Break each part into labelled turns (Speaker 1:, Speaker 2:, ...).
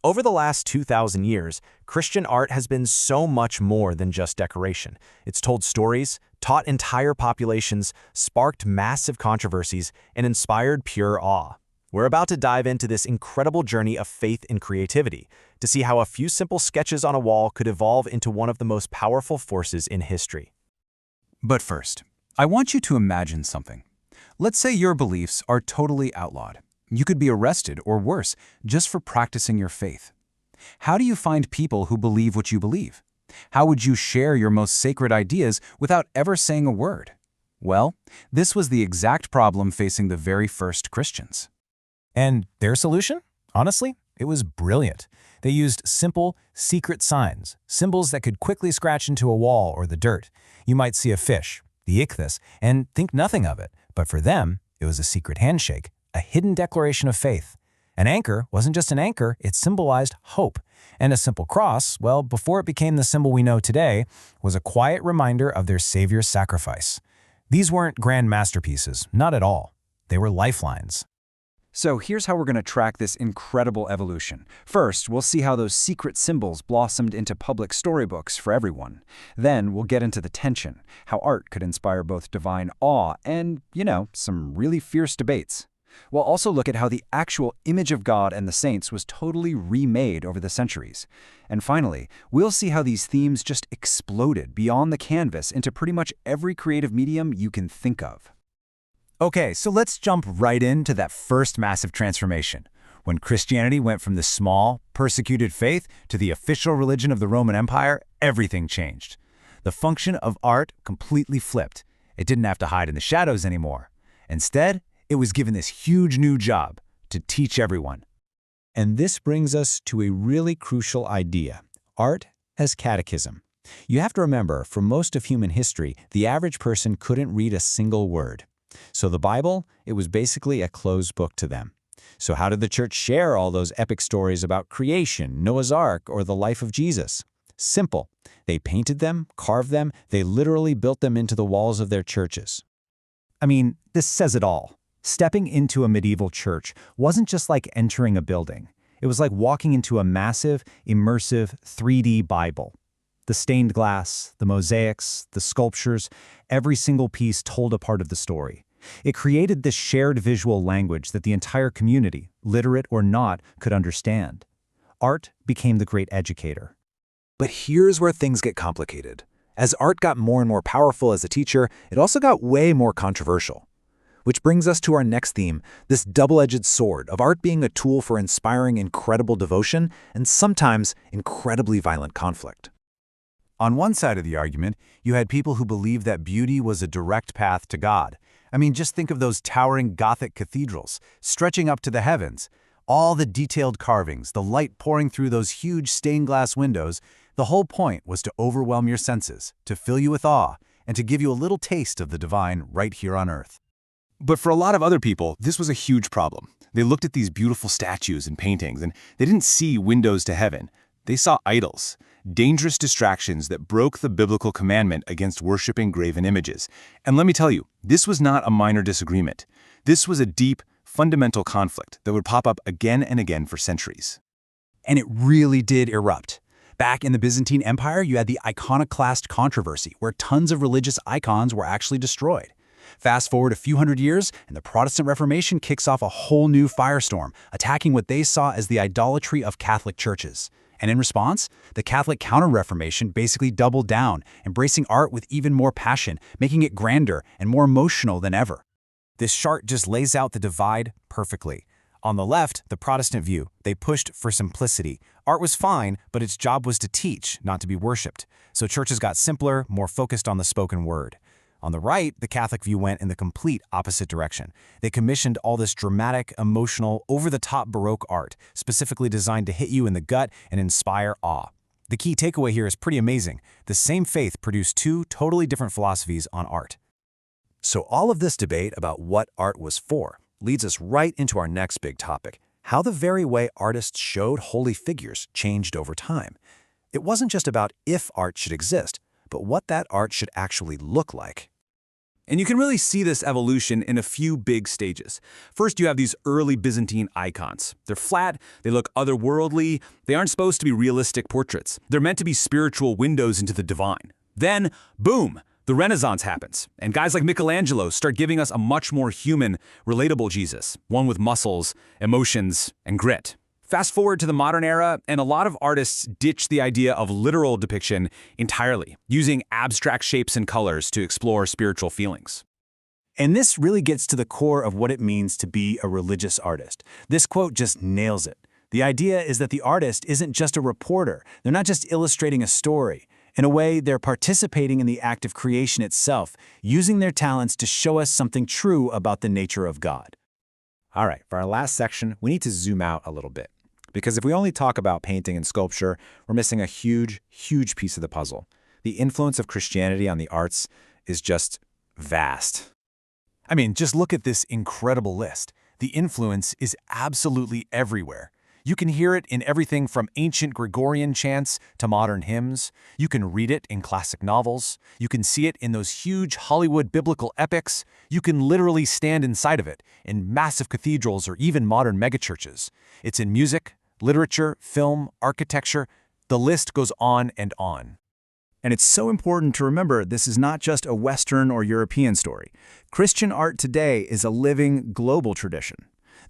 Speaker 1: Over the last 2,000 years, Christian art has been so much more than just decoration. It's told stories, taught entire populations, sparked massive controversies, and inspired pure awe. We're about to dive into this incredible journey of faith and creativity, to see how a few simple sketches on a wall could evolve into one of the most powerful forces in history.
Speaker 2: But first, I want you to imagine something. Let's say your beliefs are totally outlawed. You could be arrested, or worse, just for practicing your faith. How do you find people who believe what you believe? How would you share your most sacred ideas without ever saying a word? Well, this was the exact problem facing the very first Christians.
Speaker 3: And their solution? Honestly, it was brilliant. They used simple, secret signs, symbols that could quickly scratch into a wall or the dirt. You might see a fish, the ichthys, and think nothing of it. But for them, it was a secret handshake, a hidden declaration of faith. An anchor wasn't just an anchor, it symbolized hope. And a simple cross, well, before it became the symbol we know today, was a quiet reminder of their Savior's sacrifice. These weren't grand masterpieces, not at all. They were lifelines.
Speaker 2: So here's how we're going to track this incredible evolution. First, we'll see how those secret symbols blossomed into public storybooks for everyone. Then we'll get into the tension, how art could inspire both divine awe and, some really fierce debates. We'll also look at how the actual image of God and the saints was totally remade over the centuries. And finally, we'll see how these themes just exploded beyond the canvas into pretty much every creative medium you can think of.
Speaker 3: Okay, so let's jump right into that first massive transformation. When Christianity went from the small, persecuted faith to the official religion of the Roman Empire, everything changed. The function of art completely flipped. It didn't have to hide in the shadows anymore. Instead, it was given this huge new job to teach everyone. And this brings us to a really crucial idea: art as catechism. You have to remember, for most of human history, the average person couldn't read a single word. So the Bible, it was basically a closed book to them. So how did the church share all those epic stories about creation, Noah's Ark, or the life of Jesus? Simple. They painted them, carved them, they literally built them into the walls of their churches. I mean, this says it all. Stepping into a medieval church wasn't just like entering a building. It was like walking into a massive, immersive 3D Bible. The stained glass, the mosaics, the sculptures, every single piece told a part of the story. It created this shared visual language that the entire community, literate or not, could understand. Art became the great educator.
Speaker 4: But here's where things get complicated. As art got more and more powerful as a teacher, it also got way more controversial. Which brings us to our next theme, this double-edged sword of art being a tool for inspiring incredible devotion and sometimes incredibly violent conflict.
Speaker 3: On one side of the argument, you had people who believed that beauty was a direct path to God. I mean, just think of those towering Gothic cathedrals, stretching up to the heavens. All the detailed carvings, the light pouring through those huge stained glass windows. The whole point was to overwhelm your senses, to fill you with awe, and to give you a little taste of the divine right here on earth.
Speaker 5: But for a lot of other people, this was a huge problem. They looked at these beautiful statues and paintings, and they didn't see windows to heaven. They saw idols, dangerous distractions that broke the biblical commandment against worshiping graven images. And let me tell you, this was not a minor disagreement. This was a deep, fundamental conflict that would pop up again and again for centuries.
Speaker 2: And it really did erupt. Back in the Byzantine Empire, you had the iconoclast controversy, where tons of religious icons were actually destroyed. Fast forward a few hundred years, and the Protestant Reformation kicks off a whole new firestorm, attacking what they saw as the idolatry of Catholic churches. And in response, the Catholic Counter-Reformation basically doubled down, embracing art with even more passion, making it grander and more emotional than ever.
Speaker 3: This chart just lays out the divide perfectly. On the left, the Protestant view, they pushed for simplicity. Art was fine, but its job was to teach, not to be worshipped. So churches got simpler, more focused on the spoken word. On the right, the Catholic view went in the complete opposite direction. They commissioned all this dramatic, emotional, over-the-top Baroque art, specifically designed to hit you in the gut and inspire awe. The key takeaway here is pretty amazing. The same faith produced two totally different philosophies on art.
Speaker 4: So all of this debate about what art was for leads us right into our next big topic, how the very way artists showed holy figures changed over time. It wasn't just about if art should exist, but what that art should actually look like.
Speaker 6: And you can really see this evolution in a few big stages. First, you have these early Byzantine icons. They're flat, they look otherworldly, they aren't supposed to be realistic portraits. They're meant to be spiritual windows into the divine. Then, boom, the Renaissance happens, and guys like Michelangelo start giving us a much more human, relatable Jesus, one with muscles, emotions, and grit. Fast forward to the modern era, and a lot of artists ditch the idea of literal depiction entirely, using abstract shapes and colors to explore spiritual feelings.
Speaker 3: And this really gets to the core of what it means to be a religious artist. This quote just nails it. The idea is that the artist isn't just a reporter. They're not just illustrating a story. In a way, they're participating in the act of creation itself, using their talents to show us something true about the nature of God.
Speaker 4: All right, for our last section, we need to zoom out a little bit. Because if we only talk about painting and sculpture, we're missing a huge, huge piece of the puzzle. The influence of Christianity on the arts is just vast.
Speaker 1: I mean, just look at this incredible list. The influence is absolutely everywhere. You can hear it in everything from ancient Gregorian chants to modern hymns. You can read it in classic novels. You can see it in those huge Hollywood biblical epics. You can literally stand inside of it in massive cathedrals or even modern megachurches. It's in music, literature, film, architecture. The list goes on and on.
Speaker 3: And it's so important to remember this is not just a Western or European story. Christian art today is a living global tradition.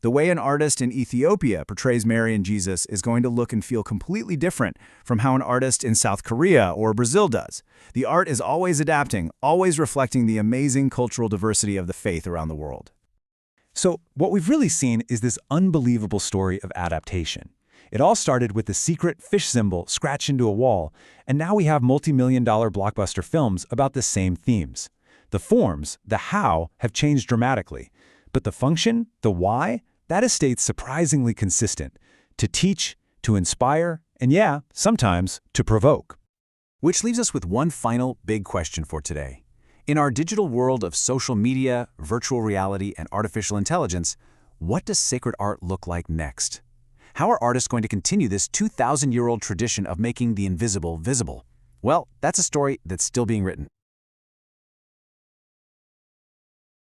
Speaker 3: The way an artist in Ethiopia portrays Mary and Jesus is going to look and feel completely different from how an artist in South Korea or Brazil does. The art is always adapting, always reflecting the amazing cultural diversity of the faith around the world.
Speaker 4: So what we've really seen is this unbelievable story of adaptation. It all started with the secret fish symbol scratched into a wall, and now we have multi-million-dollar blockbuster films about the same themes. The forms, the how, have changed dramatically, but the function, the why, that has stayed surprisingly consistent: to teach, to inspire, and yeah, sometimes to provoke.
Speaker 1: Which leaves us with one final big question for today. In our digital world of social media, virtual reality, and artificial intelligence, what does sacred art look like next? How are artists going to continue this 2,000-year-old tradition of making the invisible visible? Well, that's a story that's still being written.